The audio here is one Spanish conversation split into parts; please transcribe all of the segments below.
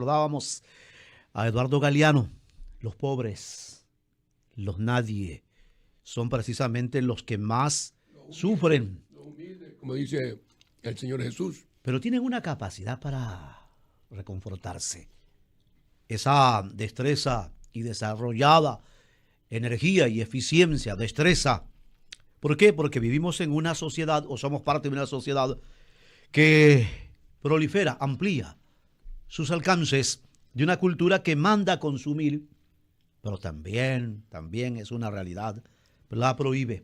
Recordábamos a Eduardo Galeano, los pobres, los nadie, son precisamente los que más sufren. Los humildes, como dice el Señor Jesús. Pero tienen una capacidad para reconfortarse. Esa destreza y desarrollada energía y eficiencia, destreza. ¿Por qué? Porque vivimos en una sociedad o somos parte de una sociedad que prolifera, amplía sus alcances de una cultura que manda a consumir, pero también es una realidad, la prohíbe.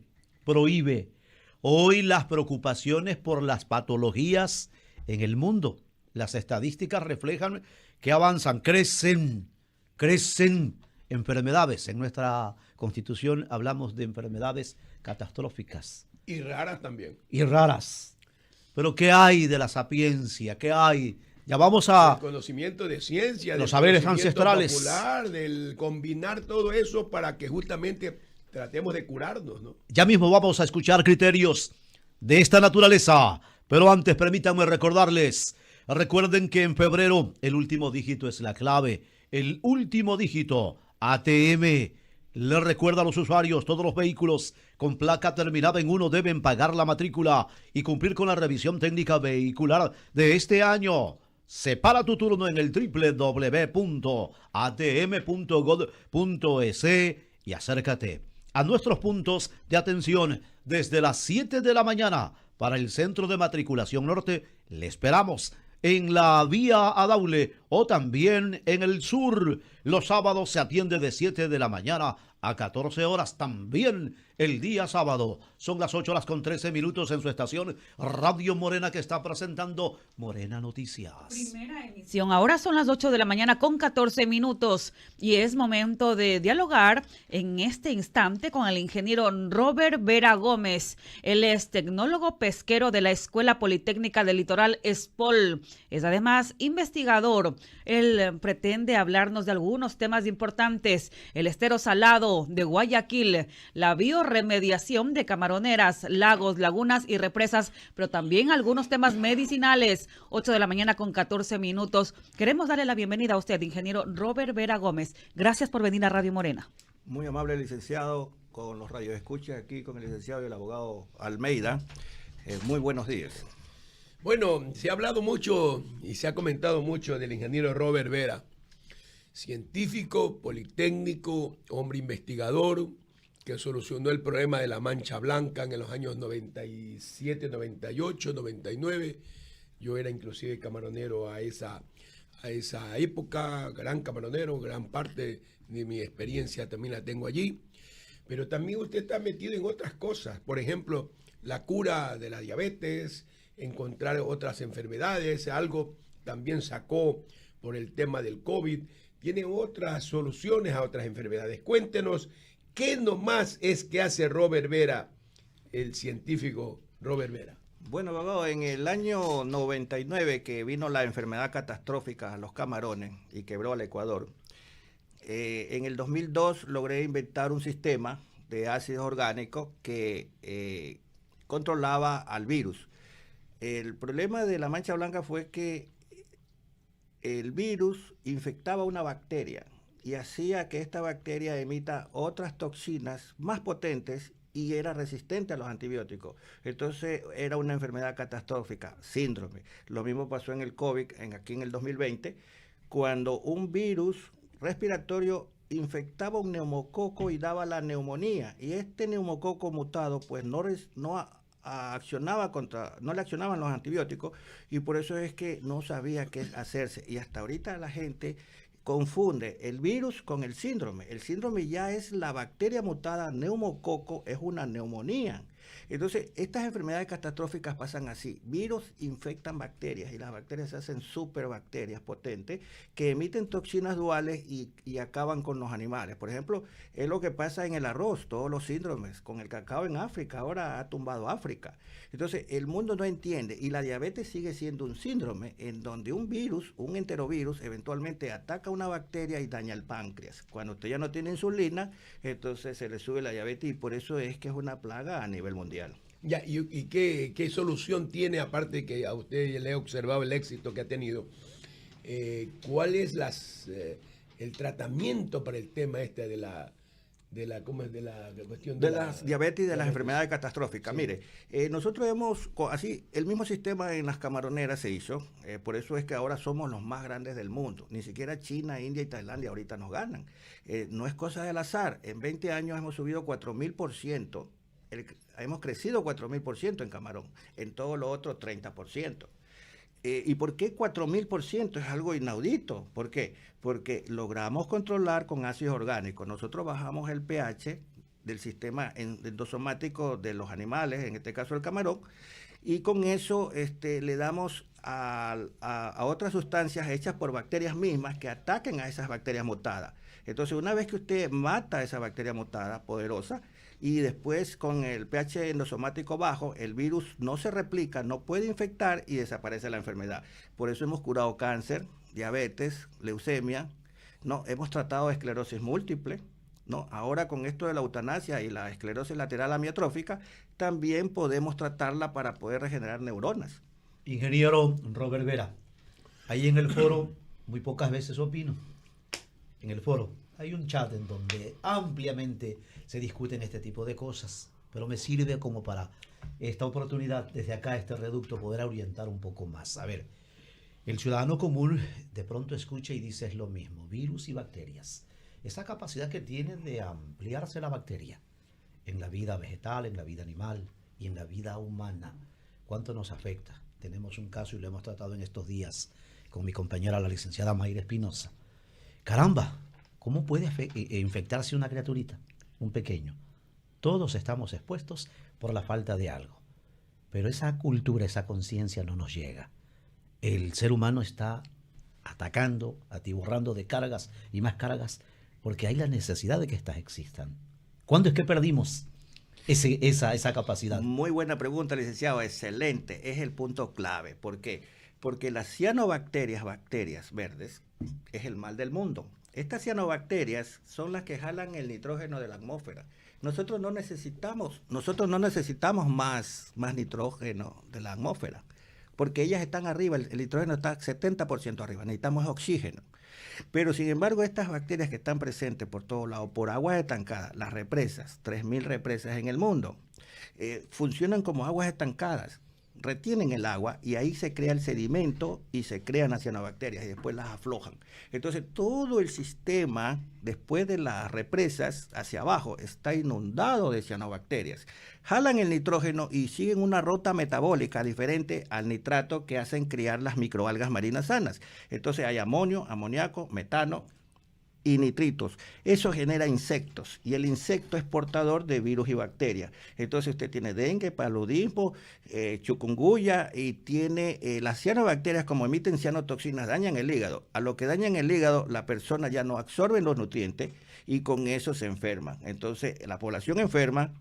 Hoy las preocupaciones por las patologías en el mundo, las estadísticas reflejan que avanzan, crecen enfermedades. En nuestra Constitución hablamos de enfermedades catastróficas. Y raras también. Y raras. Pero ¿qué hay de la sapiencia? ¿Qué hay? Ya vamos a... El conocimiento de ciencia, los saberes conocimiento ancestrales. Popular, del combinar todo eso para que justamente tratemos de curarnos, ¿no? Ya mismo vamos a escuchar criterios de esta naturaleza. Pero antes permítanme recordarles, recuerden que en febrero el último dígito es la clave. El último dígito, ATM. Le recuerda a los usuarios, todos los vehículos con placa terminada en 1 deben pagar la matrícula y cumplir con la revisión técnica vehicular de este año. Separa tu turno en el www.atm.gov.es y acércate a nuestros puntos de atención desde las 7 de la mañana. Para el Centro de Matriculación Norte, le esperamos en la vía Adaule o también en el sur. Los sábados se atiende de 7 de la mañana a 14 horas, también el día sábado. Son las 8:13 en su estación Radio Morena, que está presentando Morena Noticias. Primera emisión. Ahora son las 8 de la mañana con 14 minutos y es momento de dialogar en este instante con el ingeniero Robert Vera Gómez. Él es tecnólogo pesquero de la Escuela Politécnica del Litoral ESPOL. Es además investigador. Él pretende hablarnos de algunos temas importantes: el estero salado de Guayaquil, la bioremediación de camaroneras, lagos, lagunas y represas, pero también algunos temas medicinales. 8 de la mañana con 14 minutos. Queremos darle la bienvenida a usted, ingeniero Robert Vera Gómez. Gracias por venir a Radio Morena. Muy amable, licenciado, con los radioescuchas aquí, con el licenciado y el abogado Almeida. Muy buenos días. Bueno, se ha hablado mucho y se ha comentado mucho del ingeniero Robert Vera, científico, politécnico, hombre investigador, que solucionó el problema de la mancha blanca en los años 97, 98, 99. Yo era inclusive camaronero a esa época, gran camaronero, gran parte de mi experiencia también la tengo allí. Pero también usted está metido en otras cosas, por ejemplo, la cura de la diabetes, encontrar otras enfermedades, algo también sacó por el tema del COVID. Tiene otras soluciones a otras enfermedades. Cuéntenos, ¿qué nomás es que hace Robert Vera, el científico Robert Vera? Bueno, abogado, en el año 99, que vino la enfermedad catastrófica a los camarones y quebró al Ecuador, en el 2002 logré inventar un sistema de ácidos orgánicos que controlaba al virus. El problema de la mancha blanca fue que el virus infectaba una bacteria y hacía que esta bacteria emita otras toxinas más potentes y era resistente a los antibióticos. Entonces era una enfermedad catastrófica, síndrome. Lo mismo pasó en el COVID, aquí en el 2020, cuando un virus respiratorio infectaba un neumococo y daba la neumonía. Y este neumococo mutado pues no le accionaban los antibióticos y por eso es que no sabía qué hacerse. Y hasta ahorita la gente confunde el virus con el síndrome. El síndrome ya es la bacteria mutada neumococo, es una neumonía. Entonces, estas enfermedades catastróficas pasan así. Virus infectan bacterias y las bacterias se hacen superbacterias potentes que emiten toxinas duales y acaban con los animales. Por ejemplo, es lo que pasa en el arroz, todos los síndromes. Con el cacao en África, ahora ha tumbado África. Entonces, el mundo no entiende y la diabetes sigue siendo un síndrome en donde un virus, un enterovirus, eventualmente ataca una bacteria y daña el páncreas. Cuando usted ya no tiene insulina, entonces se le sube la diabetes y por eso es que es una plaga a nivel mundial. Ya, ¿y qué solución tiene, aparte que a usted le he observado el éxito que ha tenido ¿cuál es el tratamiento para el tema este de la cuestión de las diabetes y de las diabetes. enfermedades catastróficas? Sí. Mire, nosotros así, el mismo sistema en las camaroneras se hizo, por eso es que ahora somos los más grandes del mundo. Ni siquiera China, India y Tailandia ahorita nos ganan. No es cosa del azar. En 20 años hemos subido 4.000%. Hemos crecido 4.000% en camarón. En todo lo otro, 30%. ¿Y por qué 4.000%? Es algo inaudito. ¿Por qué? Porque logramos controlar con ácidos orgánicos. Nosotros bajamos el pH del sistema endosomático de los animales, en este caso el camarón, y con eso le damos a otras sustancias hechas por bacterias mismas que ataquen a esas bacterias mutadas. Entonces, una vez que usted mata a esa bacteria mutada poderosa, y después con el pH endosomático bajo, el virus no se replica, no puede infectar y desaparece la enfermedad. Por eso hemos curado cáncer, diabetes, leucemia, ¿no? Hemos tratado esclerosis múltiple, ¿no? Ahora con esto de la eutanasia y la esclerosis lateral amiotrófica, también podemos tratarla para poder regenerar neuronas. Ingeniero Robert Vera, ahí en el foro muy pocas veces opino. En el foro hay un chat en donde ampliamente se discuten este tipo de cosas, pero me sirve como para esta oportunidad, desde acá, este reducto, poder orientar un poco más. A ver, el ciudadano común de pronto escucha y dice es lo mismo, virus y bacterias. Esa capacidad que tiene de ampliarse la bacteria en la vida vegetal, en la vida animal y en la vida humana, ¿cuánto nos afecta? Tenemos un caso y lo hemos tratado en estos días con mi compañera, la licenciada Mayra Espinosa. Caramba, ¿cómo puede infectarse una criaturita, un pequeño? Todos estamos expuestos por la falta de algo. Pero esa cultura, esa conciencia no nos llega. El ser humano está atacando, atiborrando de cargas y más cargas porque hay la necesidad de que éstas existan. ¿Cuándo es que perdimos esa capacidad? Muy buena pregunta, licenciado. Excelente. Es el punto clave. ¿Por qué? Porque las cianobacterias, bacterias verdes, es el mal del mundo. Estas cianobacterias son las que jalan el nitrógeno de la atmósfera. Nosotros no necesitamos más nitrógeno de la atmósfera, porque ellas están arriba, el nitrógeno está 70% arriba, necesitamos oxígeno. Pero sin embargo, estas bacterias que están presentes por todos lados, por aguas estancadas, las represas, 3.000 represas en el mundo, funcionan como aguas estancadas. Retienen el agua y ahí se crea el sedimento y se crean las cianobacterias y después las aflojan. Entonces todo el sistema después de las represas hacia abajo está inundado de cianobacterias. Jalan el nitrógeno y siguen una ruta metabólica diferente al nitrato que hacen criar las microalgas marinas sanas. Entonces hay amonio, amoníaco, metano y nitritos. Eso genera insectos y el insecto es portador de virus y bacterias. Entonces usted tiene dengue, paludismo, chikungunya y tiene las cianobacterias, como emiten cianotoxinas, dañan el hígado. A lo que dañan el hígado, la persona ya no absorbe los nutrientes y con eso se enferman. Entonces la población enferma,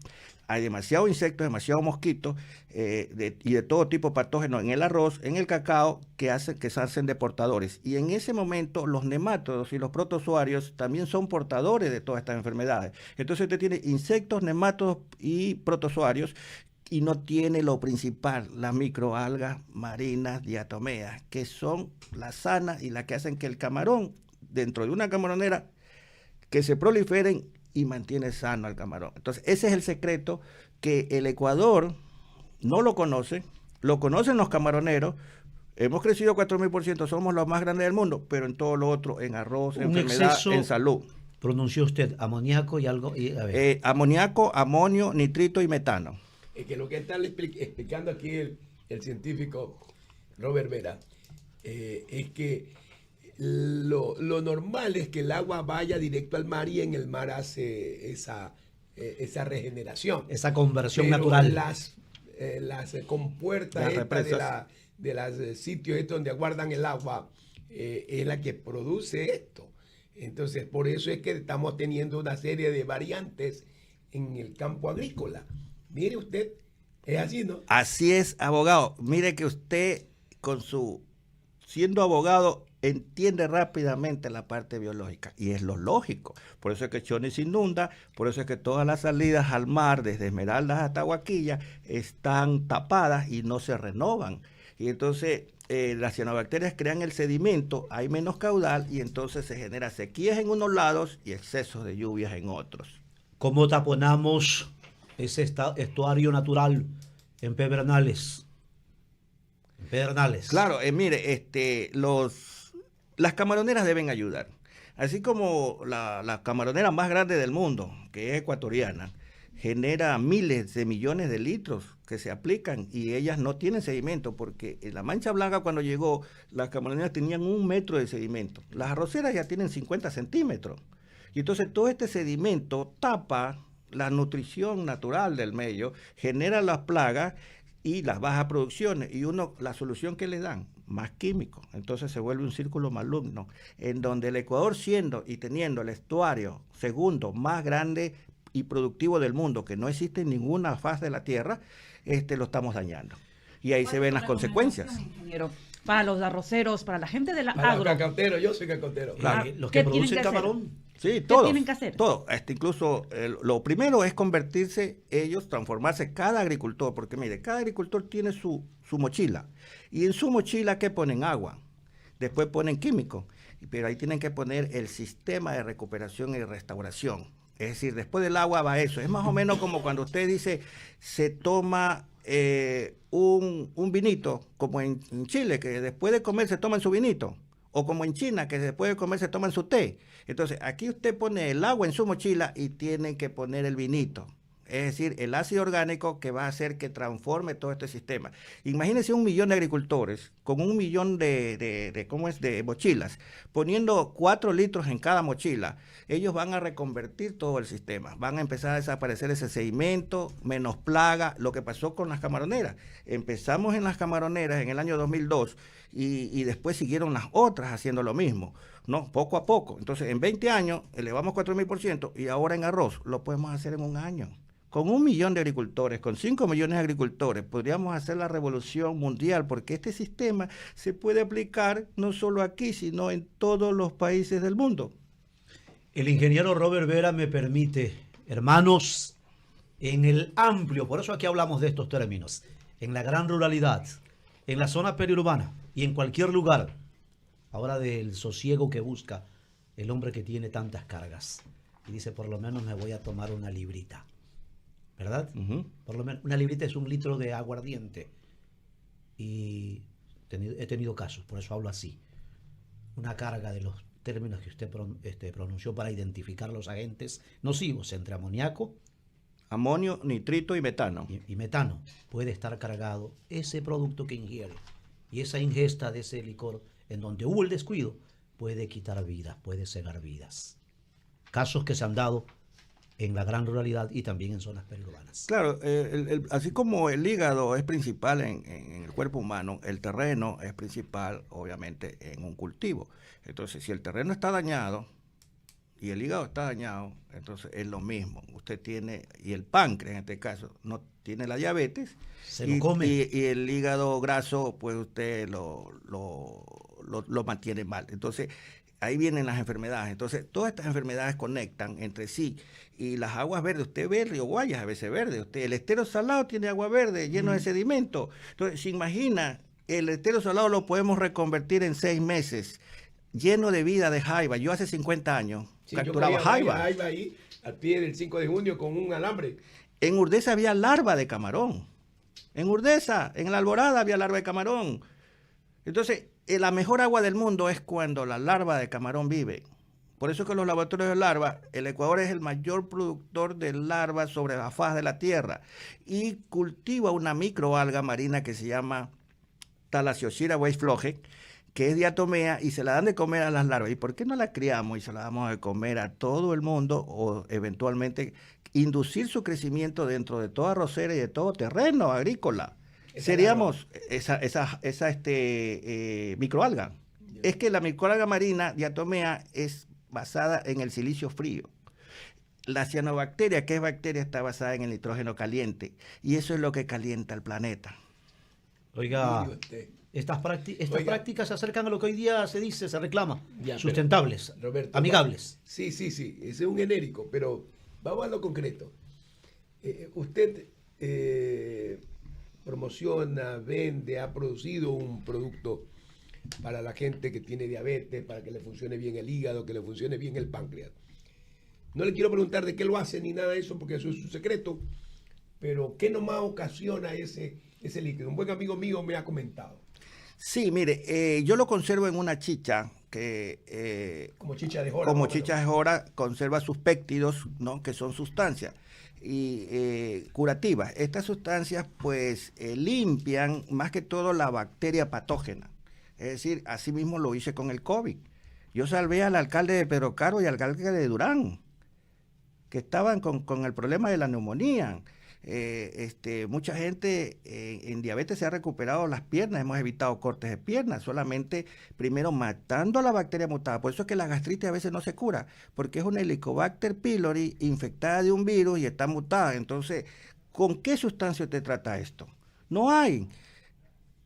hay demasiados insectos, demasiados mosquitos y de todo tipo de patógenos en el arroz, en el cacao, que se hacen deportadores. Y en ese momento los nemátodos y los protozoarios también son portadores de todas estas enfermedades. Entonces usted tiene insectos, nemátodos y protozoarios y no tiene lo principal, las microalgas marinas diatomeas, que son las sanas y las que hacen que el camarón, dentro de una camaronera, que se proliferen y mantiene sano al camarón. Entonces, ese es el secreto que el Ecuador no lo conoce, lo conocen los camaroneros. Hemos crecido 4.000%, somos los más grandes del mundo, pero en todo lo otro, en arroz, en enfermedad, exceso, en salud. Pronunció usted amoníaco y algo. Amoníaco, amonio, nitrito y metano. Es que lo que está explicando aquí el científico Robert Vera es que lo normal es que el agua vaya directo al mar y en el mar hace esa regeneración. Esa conversión pero natural. Las compuertas de los sitios donde aguardan el agua es la que produce esto. Entonces, por eso es que estamos teniendo una serie de variantes en el campo agrícola. Mire usted, es así, ¿no? Así es, abogado. Mire que usted, siendo abogado, entiende rápidamente la parte biológica y es lo lógico. Por eso es que Choni se inunda, por eso es que todas las salidas al mar, desde Esmeraldas hasta Guaquilla, están tapadas y no se renovan. Y entonces las cianobacterias crean el sedimento, hay menos caudal y entonces se genera sequías en unos lados y excesos de lluvias en otros. ¿Cómo taponamos ese estuario natural en Pedernales? En Pedernales. Claro, mire, las camaroneras deben ayudar. Así como la camaronera más grande del mundo, que es ecuatoriana, genera miles de millones de litros que se aplican y ellas no tienen sedimento, porque en la Mancha Blanca cuando llegó, las camaroneras tenían 1 metro de sedimento. Las arroceras ya tienen 50 centímetros. Y entonces todo este sedimento tapa la nutrición natural del medio, genera las plagas y las bajas producciones. Y la solución que le dan, más químicos. Entonces se vuelve un círculo maligno, en donde el Ecuador, siendo y teniendo el estuario segundo más grande y productivo del mundo, que no existe en ninguna faz de la Tierra, lo estamos dañando. Y ahí se ven las consecuencias. Ingeniero, para los arroceros, para la gente de la Para los agro. cacauteros, yo soy cacotero. Claro, los ¿Qué que tienen producen que hacer? camarón. Sí, ¿Qué tienen que hacer? todo. Incluso lo primero es convertirse ellos, transformarse cada agricultor, porque mire, cada agricultor tiene su mochila. Y en su mochila, ¿qué ponen? Agua. Después ponen químicos. Pero ahí tienen que poner el sistema de recuperación y restauración. Es decir, después del agua va eso. Es más o menos como cuando usted dice, se toma un vinito, como en Chile, que después de comer se toman su vinito. O como en China, que después de comer se toman su té. Entonces, aquí usted pone el agua en su mochila y tiene que poner el vinito. Es decir, el ácido orgánico que va a hacer que transforme todo este sistema. Imagínense 1 millón de agricultores con 1 millón de mochilas, poniendo 4 litros en cada mochila. Ellos van a reconvertir todo el sistema. Van a empezar a desaparecer ese sedimento, menos plaga, lo que pasó con las camaroneras. Empezamos en las camaroneras en el año 2002 y después siguieron las otras haciendo lo mismo, ¿no? Poco a poco. Entonces, en 20 años elevamos 4.000% y ahora en arroz lo podemos hacer en 1 año. Con 1 millón de agricultores, con 5 millones de agricultores, podríamos hacer la revolución mundial, porque este sistema se puede aplicar no solo aquí, sino en todos los países del mundo. El ingeniero Robert Vera me permite, hermanos, en el amplio, por eso aquí hablamos de estos términos, en la gran ruralidad, en la zona periurbana y en cualquier lugar, ahora del sosiego que busca el hombre que tiene tantas cargas. Y dice, por lo menos me voy a tomar una librita. ¿Verdad? Por lo menos una librita es 1 litro de aguardiente. Y he tenido casos, por eso hablo así. Una carga de los términos que usted pronunció para identificar los agentes nocivos entre amoníaco, Amonio, nitrito y metano. Y metano. Puede estar cargado ese producto que ingiere. Y esa ingesta de ese licor, en donde hubo el descuido, puede quitar vidas, puede cegar vidas. Casos que se han dado en la gran ruralidad y también en zonas periurbanas. Claro, así como el hígado es principal en el cuerpo humano, el terreno es principal, obviamente, en un cultivo. Entonces, si el terreno está dañado y el hígado está dañado, entonces es lo mismo. Usted tiene, y el páncreas en este caso, no tiene la diabetes, Se lo come. y el hígado graso, pues usted lo mantiene mal. Entonces, ahí vienen las enfermedades. Entonces, todas estas enfermedades conectan entre sí. Y las aguas verdes, usted ve el río Guayas, a veces verde. El estero salado tiene agua verde, lleno de sedimento. Entonces, se imagina, el estero salado lo podemos reconvertir en 6 meses, lleno de vida de jaiba. Yo hace 50 años capturaba jaiba. Ahí, al pie del 5 de junio, con un alambre. En Urdesa había larva de camarón. En Urdesa, en la Alborada, había larva de camarón. Entonces, la mejor agua del mundo es cuando la larva de camarón vive. Por eso que los laboratorios de larvas, el Ecuador es el mayor productor de larvas sobre la faz de la tierra y cultiva una microalga marina que se llama Thalassiosira weisfloge, que es diatomea y se la dan de comer a las larvas. ¿Y por qué no la criamos y se la damos de comer a todo el mundo o eventualmente inducir su crecimiento dentro de toda arrocera y de todo terreno agrícola? Seríamos esa microalga. Es que la microalga marina diatomea es basada en el silicio frío. La cianobacteria, que es bacteria, está basada en el nitrógeno caliente. Y eso es lo que calienta el planeta. Oiga, estas prácticas se acercan a lo que hoy día se dice, se reclama. Sustentables, Roberto, amigables. Sí, ese es un genérico, pero vamos a lo concreto. Usted promociona, vende, ha producido un producto para la gente que tiene diabetes, para que le funcione bien el hígado, que le funcione bien el páncreas. No le quiero preguntar de qué lo hace ni nada de eso, porque eso es su secreto, pero ¿qué nomás ocasiona ese líquido? Un buen amigo mío me ha comentado. Sí, mire, yo lo conservo en una chicha que... Como chicha de jora. Como chicha de jora conserva sus péptidos, ¿no? Que son sustancias y curativas. Estas sustancias pues limpian más que todo la bacteria patógena. Es decir, así mismo lo hice con el COVID. Yo salvé al alcalde de Pedro Caro y al alcalde de Durán, que estaban con el problema de la neumonía. Mucha gente en diabetes se ha recuperado las piernas, hemos evitado cortes de piernas, solamente primero matando a la bacteria mutada. Por eso es que la gastritis a veces no se cura, porque es una Helicobacter pylori infectada de un virus y está mutada. Entonces, ¿con qué sustancia te trata esto? No hay.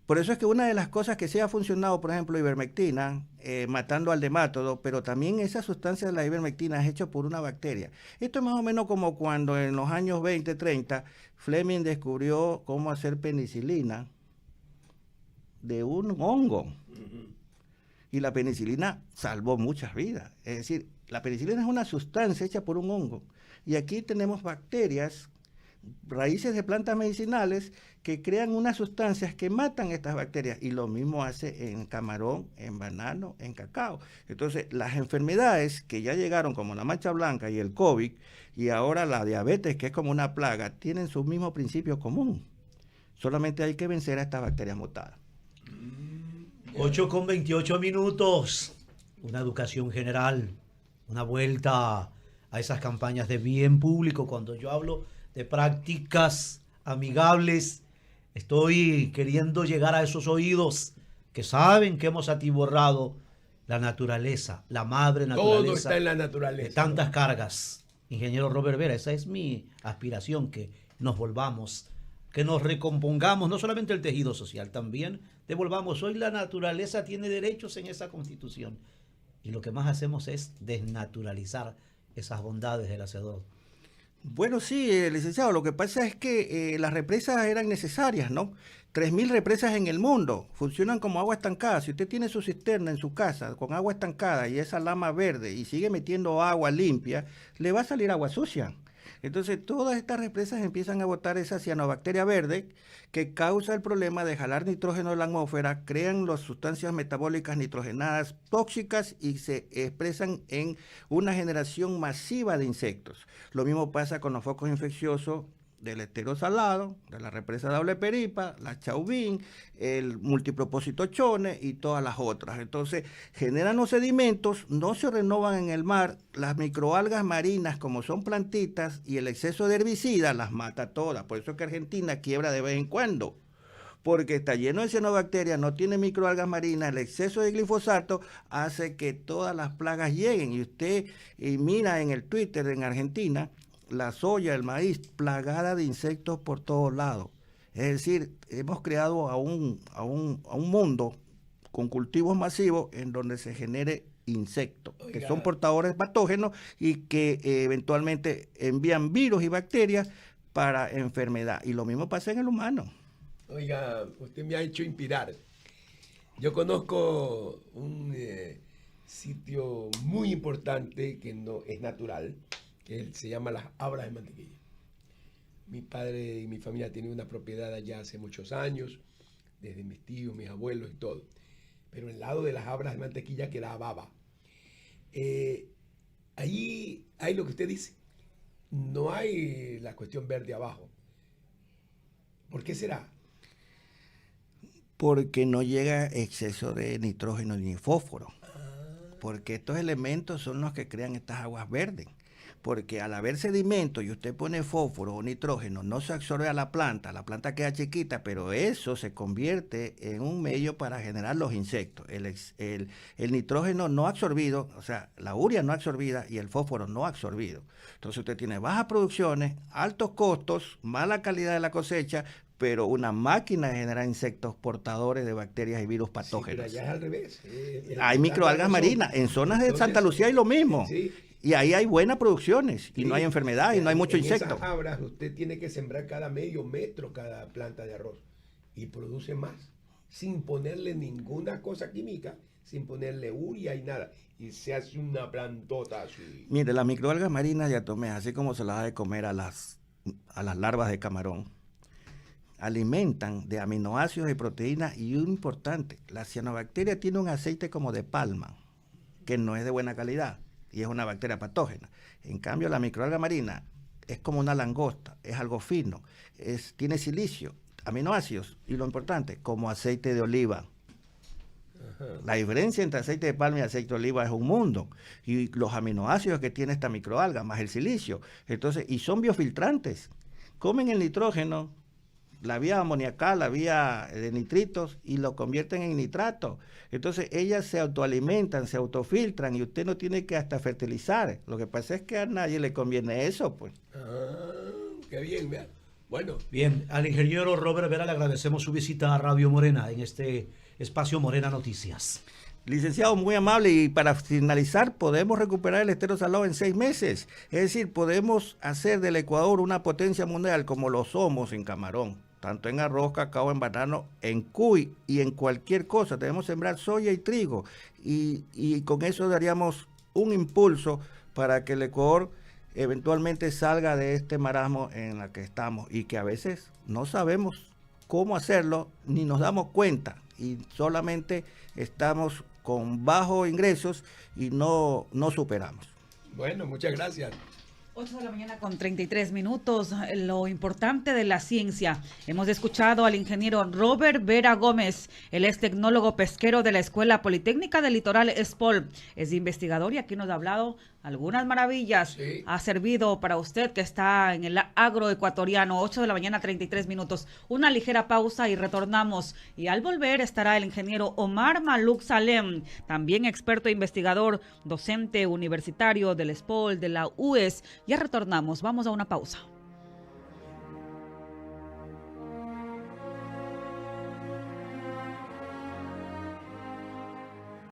Por eso es que una de las cosas que sí ha funcionado, por ejemplo, ivermectina, matando al dermatodo, pero también esa sustancia de la ivermectina es hecha por una bacteria. Esto es más o menos como cuando en los años 20, 30, Fleming descubrió cómo hacer penicilina de un hongo. Y la penicilina salvó muchas vidas. Es decir, la penicilina es una sustancia hecha por un hongo. Y aquí tenemos bacterias, raíces de plantas medicinales que crean unas sustancias que matan estas bacterias, y lo mismo hace en camarón, en banano, en cacao. Entonces, las enfermedades que ya llegaron, como la mancha blanca y el COVID, y ahora la diabetes, que es como una plaga, tienen su mismo principio común. Solamente hay que vencer a estas bacterias mutadas. 8:28. Una educación general, una vuelta a esas campañas de bien público. Cuando yo hablo de prácticas amigables, estoy queriendo llegar a esos oídos que saben que hemos atiborrado la naturaleza, la madre naturaleza. Todo está en la naturaleza. De tantas cargas. Ingeniero Robert Vera, esa es mi aspiración, que nos volvamos, que nos recompongamos, no solamente el tejido social, también devolvamos. Hoy la naturaleza tiene derechos en esa Constitución, y lo que más hacemos es desnaturalizar esas bondades del Hacedor. Bueno, sí, licenciado, lo que pasa es que las represas eran necesarias, ¿no? 3.000 represas en el mundo funcionan como agua estancada. Si usted tiene su cisterna en su casa con agua estancada y esa lama verde y sigue metiendo agua limpia, le va a salir agua sucia. Entonces, todas estas represas empiezan a botar esa cianobacteria verde que causa el problema de jalar nitrógeno de la atmósfera, crean las sustancias metabólicas nitrogenadas tóxicas y se expresan en una generación masiva de insectos. Lo mismo pasa con los focos infecciosos del estero salado, de la represa Doble Peripa, la Chauvin, el multipropósito Chone y todas las otras. Entonces, generan los sedimentos, no se renovan en el mar, las microalgas marinas, como son plantitas, y el exceso de herbicidas las mata todas. Por eso es que Argentina quiebra de vez en cuando, porque está lleno de cianobacterias, no tiene microalgas marinas, el exceso de glifosato hace que todas las plagas lleguen. Y usted mira en el Twitter en Argentina, la soya, el maíz, plagada de insectos por todos lados. Es decir, hemos creado a un mundo con cultivos masivos en donde se genere insectos, que son portadores patógenos y que eventualmente envían virus y bacterias para enfermedad. Y lo mismo pasa en el humano. Oiga, usted me ha hecho inspirar. Yo conozco un sitio muy importante que no es natural, que se llama Las Habras de Mantequilla. Mi padre y mi familia tienen una propiedad allá hace muchos años, desde mis tíos, mis abuelos y todo. Pero al lado de Las Habras de Mantequilla queda Baba. Ahí hay lo que usted dice. No hay la cuestión verde abajo. ¿Por qué será? Porque no llega exceso de nitrógeno ni fósforo. Porque estos elementos son los que crean estas aguas verdes. Porque al haber sedimento y usted pone fósforo o nitrógeno, no se absorbe a la planta queda chiquita, pero eso se convierte en un medio para generar los insectos. El nitrógeno no absorbido, o sea, la urea no absorbida y el fósforo no absorbido. Entonces usted tiene bajas producciones, altos costos, mala calidad de la cosecha, pero una máquina de generar insectos portadores de bacterias y virus patógenos. Sí, pero allá es al revés. Hay microalgas marinas, en zonas de Santa Lucía hay lo mismo. Sí. Y ahí hay buenas producciones, y no hay enfermedad, y no hay mucho insecto. En esas habras usted tiene que sembrar cada medio metro cada planta de arroz. y produce más, sin ponerle ninguna cosa química, sin ponerle urea y nada. Y se hace una plantota así. Mire, las microalgas marinas de Atomés, así como se las da de comer a las larvas de camarón, alimentan de aminoácidos y proteínas, y un importante, la cianobacteria tiene un aceite como de palma, que no es de buena calidad, y es una bacteria patógena. En cambio, la microalga marina es como una langosta, es algo fino, tiene silicio, aminoácidos, y lo importante, como aceite de oliva. La diferencia entre aceite de palma y aceite de oliva es un mundo. Y los aminoácidos que tiene esta microalga, más el silicio. Entonces, y son biofiltrantes. Comen el nitrógeno, la vía amoniacal, la vía de nitritos, y lo convierten en nitrato. Entonces, ellas se autoalimentan, se autofiltran, y usted no tiene que hasta fertilizar. Lo que pasa es que a nadie le conviene eso, pues. Qué bien, vea. Bueno. Bien, al ingeniero Robert Vera le agradecemos su visita a Radio Morena en este espacio Morena Noticias. Licenciado, muy amable, y para finalizar, podemos recuperar el estero salado en 6 meses. Es decir, podemos hacer del Ecuador una potencia mundial como lo somos en camarón, tanto en arroz, cacao, en banano, en cuy y en cualquier cosa. Debemos sembrar soya y trigo, y con eso daríamos un impulso para que el Ecuador eventualmente salga de este marasmo en la que estamos, y que a veces no sabemos cómo hacerlo ni nos damos cuenta, y solamente estamos con bajos ingresos y no superamos. Bueno, muchas gracias. 8 de la mañana con 33 minutos. Lo importante de la ciencia. Hemos escuchado al ingeniero Robert Vera Gómez. Él es tecnólogo pesquero de la Escuela Politécnica del Litoral ESPOL. Es investigador y aquí nos ha hablado algunas maravillas. Sí. Ha servido para usted que está en el agroecuatoriano. 8 de la mañana 33 minutos. Una ligera pausa y retornamos. Y al volver estará el ingeniero Omar Maluk Salem, también experto e investigador, docente universitario del ESPOL, de la UES. Ya retornamos, vamos a una pausa.